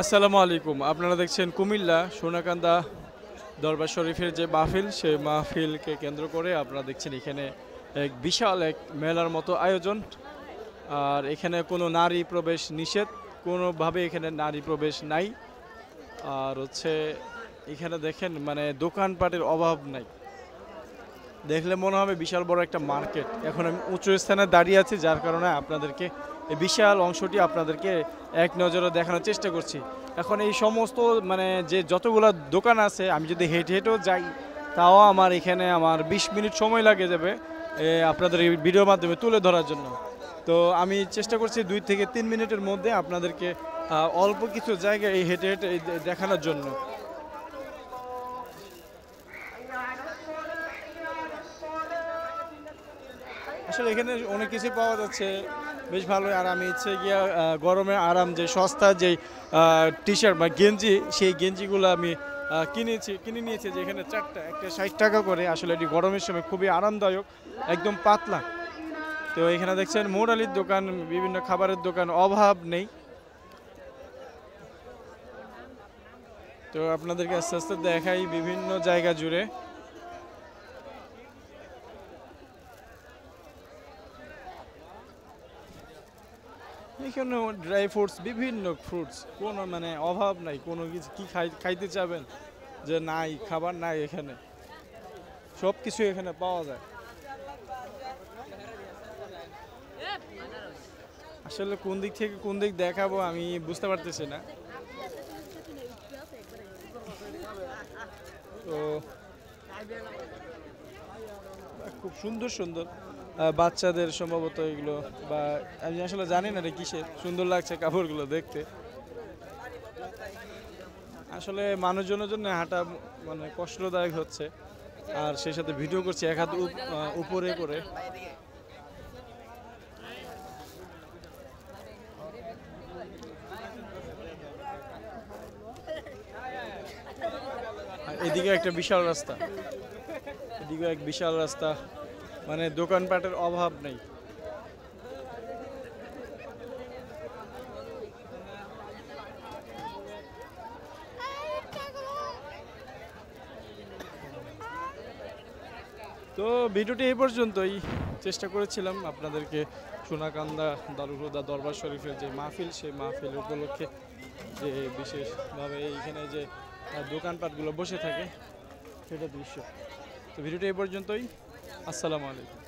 আসসালামু আলাইকুম। আপনারা দেখছেন কুমিল্লা সোনাকান্দা দরবার শরীফের যে মাহফিল, সেই মাহফিলকে কেন্দ্র করে আপনারা দেখছেন এখানে এক বিশাল এক মেলার মতো আয়োজন। আর এখানে কোনো নারী প্রবেশ নিষেধ, কোনোভাবে এখানে নারী প্রবেশ নাই। আর হচ্ছে এখানে দেখেন মানে দোকানপাটের অভাব নাই। দেখলে মনে হবে বিশাল বড় একটা মার্কেট। এখন আমি উঁচু স্থানে দাঁড়িয়ে আছি, যার কারণে আপনাদেরকে এই বিশাল অংশটি আপনাদেরকে এক নজরে দেখানোর চেষ্টা করছি। এখন এই সমস্ত মানে যে যতগুলো দোকান আছে, আমি যদি হেঁটে হেঁটেও যাই তাও আমার এখানে 20 মিনিট সময় লাগে যাবে আপনাদের এই ভিডিওর মাধ্যমে তুলে ধরার জন্য। তো আমি চেষ্টা করছি 2 থেকে 3 মিনিটের মধ্যে আপনাদেরকে অল্প কিছু জায়গায় এই হেঁটে হেঁটে দেখানোর জন্য। আসলে এখানে অনেক কিছুই পাওয়া যাচ্ছে, বেশ ভালোই। আর আমি ইচ্ছে গিয়া গরমে আরাম যে সস্তা যেই টি শার্ট বা গেঞ্জি, সেই গেঞ্জিগুলো আমি কিনে নিয়েছি। যে এখানে চারটা, একটা 60 টাকা করে। আসলে এটি গরমের সময় খুবই আরামদায়ক, একদম পাতলা। তো এখানে দেখছেন মোরালির দোকান, বিভিন্ন খাবারের দোকান, অভাব নেই। তো আপনাদেরকে আস্তে আস্তে দেখাই বিভিন্ন জায়গা জুড়ে। এখানে ড্রাই ফ্রুটস, বিভিন্ন ফ্রুটস, কোনো মানে অভাব নাই। কোনো কিছু কি খাইতে চাবেন যে নাই, খাবার নাই, এখানে সব কিছু এখানে পাওয়া যায়। আসলে কোন দিক থেকে কোন দিক দেখাবো আমি বুঝতে পারতেছি না। তো খুব সুন্দর সুন্দর বাচ্চাদের সম্ভবত এগুলো, বা আমি আসলে জানি না রে কিসের, সুন্দর লাগছে কাপড়গুলো দেখতে। আসলে মানুষজনের জন্য হাঁটা মানে কষ্টদায়ক হচ্ছে। আর সেই সাথে ভিডিও করছি এক হাত উপরে করে। আর এদিকে একটা বিশাল রাস্তা, এদিকে এক বিশাল রাস্তা, মানে দোকানপাটের অভাব নেই। তো ভিডিওটি এই পর্যন্তই। চেষ্টা করেছিলাম আপনাদেরকে সোনাকান্দা দারুল হুদা দরবার শরীফের যে মাহফিল, সেই মাহফিল উপলক্ষে যে বিশেষভাবে এইখানে যে দোকানপাটগুলো বসে থাকে সেটা দৃশ্য। তো ভিডিওটি এই পর্যন্তই। আসসালামু আলাইকুম।